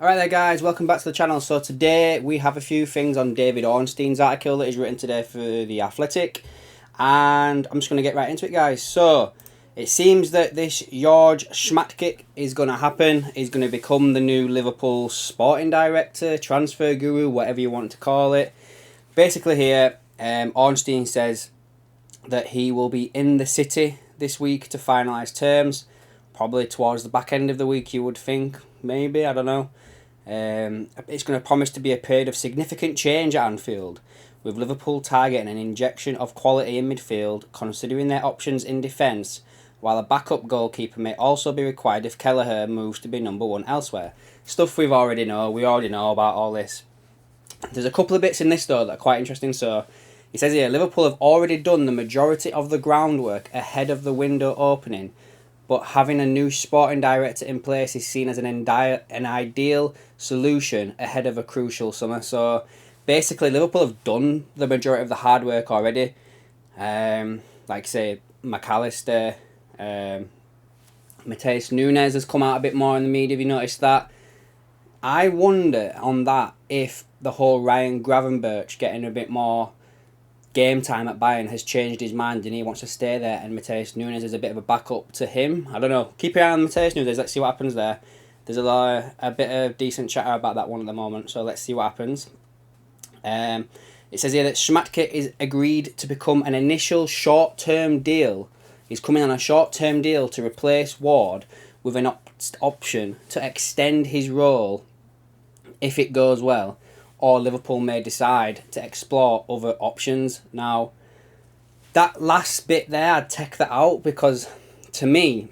Alright there guys, welcome back to the channel. So today we have a few things on David Ornstein's article that is written today for The Athletic. And I'm just going to get right into it guys. So, it seems that this George Schmadke is going to happen. He's going to become the new Liverpool sporting director, transfer guru, whatever you want to call it. Basically here, Ornstein says that he will be in the city this week to finalise terms. Probably towards the back end of the week you would think, maybe, I don't know. It's going to promise to be a period of significant change at Anfield, with Liverpool targeting an injection of quality in midfield, considering their options in defence, while a backup goalkeeper may also be required if Kelleher moves to be number one elsewhere. Stuff we already know about all this. There's a couple of bits in this though that are quite interesting. So, he says here, Liverpool have already done the majority of the groundwork ahead of the window opening, but having a new sporting director in place is seen as an ideal solution ahead of a crucial summer. So basically Liverpool have done the majority of the hard work already. Like say McAllister, Mateus Nunes has come out a bit more in the media, have you noticed that? I wonder on that if the whole Ryan Gravenberch getting a bit more game time at Bayern has changed his mind and he wants to stay there, and Mateus Nunes is a bit of a backup to him. I don't know. Keep your eye on Mateus Nunes. Let's see what happens there. There's a bit of decent chatter about that one at the moment, so let's see what happens. It says here that Schmadke is agreed to become an initial short-term deal. He's coming on a short-term deal to replace Ward with an option to extend his role if it goes well, or Liverpool may decide to explore other options. Now, that last bit there, I'd take that out, because to me,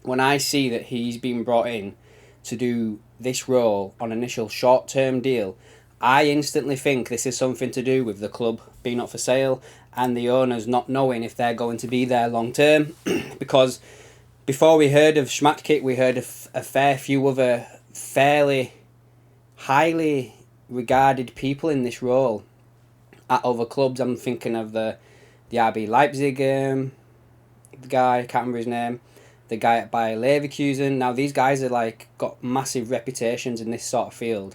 when I see that he's been brought in to do this role on initial short-term deal, I instantly think this is something to do with the club being up for sale and the owners not knowing if they're going to be there long-term. Because before we heard of Schmadke, we heard of a fair few other fairly highly regarded people in this role at other clubs. I'm thinking of the RB Leipzig the guy, I can't remember his name, the guy at Bayer Leverkusen. Now these guys are like got massive reputations in this sort of field,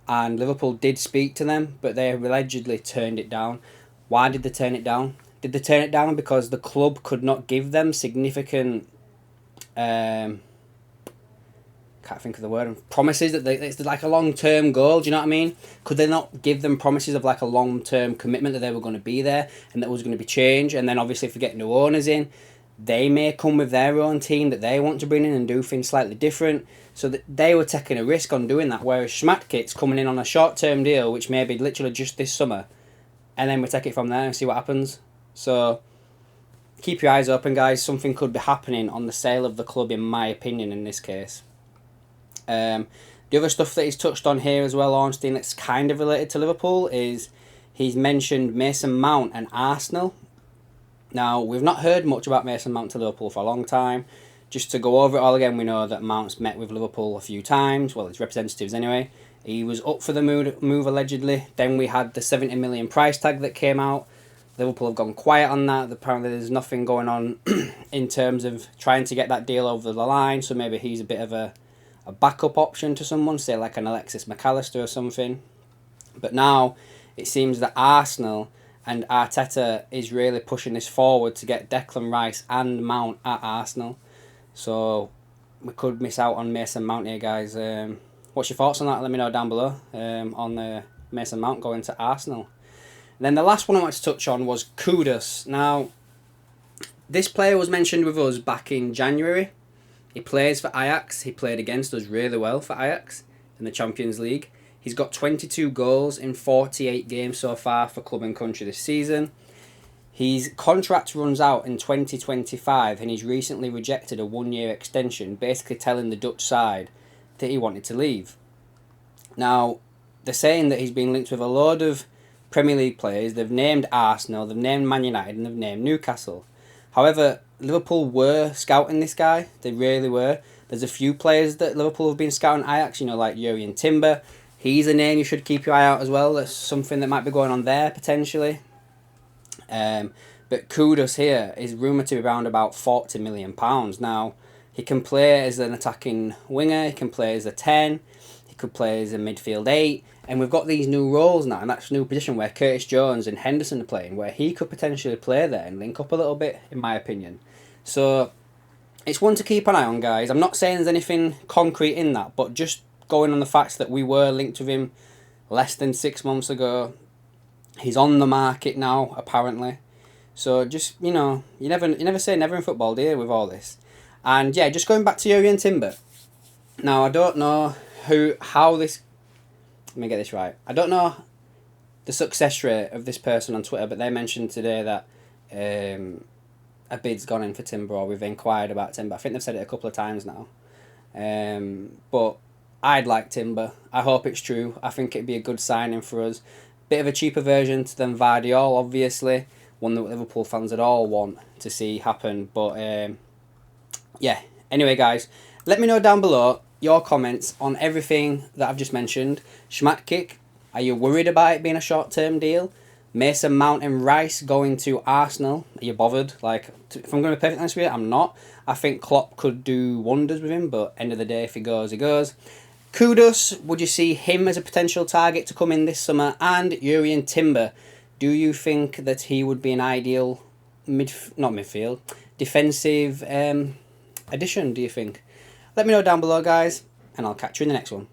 and Liverpool did speak to them, but they allegedly turned it down. Why did they turn it down? Did they turn it down because the club could not give them significant can't think of the word, promises that it's like a long-term goal, do you know what I mean? Could they not give them promises of like a long-term commitment that they were going to be there and that was going to be change? And then obviously if we get new owners in, they may come with their own team that they want to bring in and do things slightly different. So that they were taking a risk on doing that, whereas Schmadke's coming in on a short-term deal, which may be literally just this summer, and then we take it from there and see what happens. So keep your eyes open guys, something could be happening on the sale of the club in my opinion in this case. The other stuff that he's touched on here as well, Ornstein, that's kind of related to Liverpool, is he's mentioned Mason Mount and Arsenal. Now, we've not heard much about Mason Mount to Liverpool for a long time. Just to go over it all again, we know that Mount's met with Liverpool a few times, well, his representatives anyway. He was up for the move allegedly. Then we had the 70 million price tag that came out. Liverpool have gone quiet on that. Apparently there's nothing going on in terms of trying to get that deal over the line, so maybe he's a bit of a backup option to someone, say like an Alexis McAllister or something. But now it seems that Arsenal and Arteta is really pushing this forward to get Declan Rice and Mount at Arsenal. So we could miss out on Mason Mount here, guys. What's your thoughts on that? Let me know down below on Mason Mount going to Arsenal. And then the last one I wanted to touch on was Kudus. Now, this player was mentioned with us back in January. He plays for Ajax. He played against us really well for Ajax in the Champions League. He's got 22 goals in 48 games so far for club and country this season. His contract runs out in 2025 and he's recently rejected a one-year extension, basically telling the Dutch side that he wanted to leave. Now, they're saying that he's been linked with a load of Premier League players. They've named Arsenal, they've named Man United and they've named Newcastle. However, Liverpool were scouting this guy. They really were. There's a few players that Liverpool have been scouting Ajax, like Jurrien Timber. He's a name you should keep your eye out as well. There's something that might be going on there potentially. But Kudus here is rumoured to be around about £40 million. Now, he can play as an attacking winger. He can play as a 10. could play as a midfield 8, and we've got these new roles now, and that's a new position where Curtis Jones and Henderson are playing, where he could potentially play there and link up a little bit, in my opinion. So it's one to keep an eye on, guys. I'm not saying there's anything concrete in that, but just going on the facts that we were linked with him less than 6 months ago. He's on the market now, apparently. So just, you never say never in football, do you, with all this? And yeah, just going back to Jurrien Timber. Now, I don't know how this... Let me get this right. I don't know the success rate of this person on Twitter, but they mentioned today that a bid's gone in for Timber, or we've inquired about Timber. I think they've said it a couple of times now. But I'd like Timber. I hope it's true. I think it'd be a good signing for us. Bit of a cheaper version than Vardiol, obviously. One that Liverpool fans would all want to see happen. But yeah. Anyway, guys, let me know down below your comments on everything that I've just mentioned. Schmadke, are you worried about it being a short-term deal? Mason Mount and Rice going to Arsenal. Are you bothered? Like, if I'm going to be perfectly honest with you, I'm not. I think Klopp could do wonders with him, but end of the day, if he goes, he goes. Kudus, would you see him as a potential target to come in this summer? And Jurrien Timber, do you think that he would be an ideal defensive addition, do you think? Let me know down below, guys, and I'll catch you in the next one.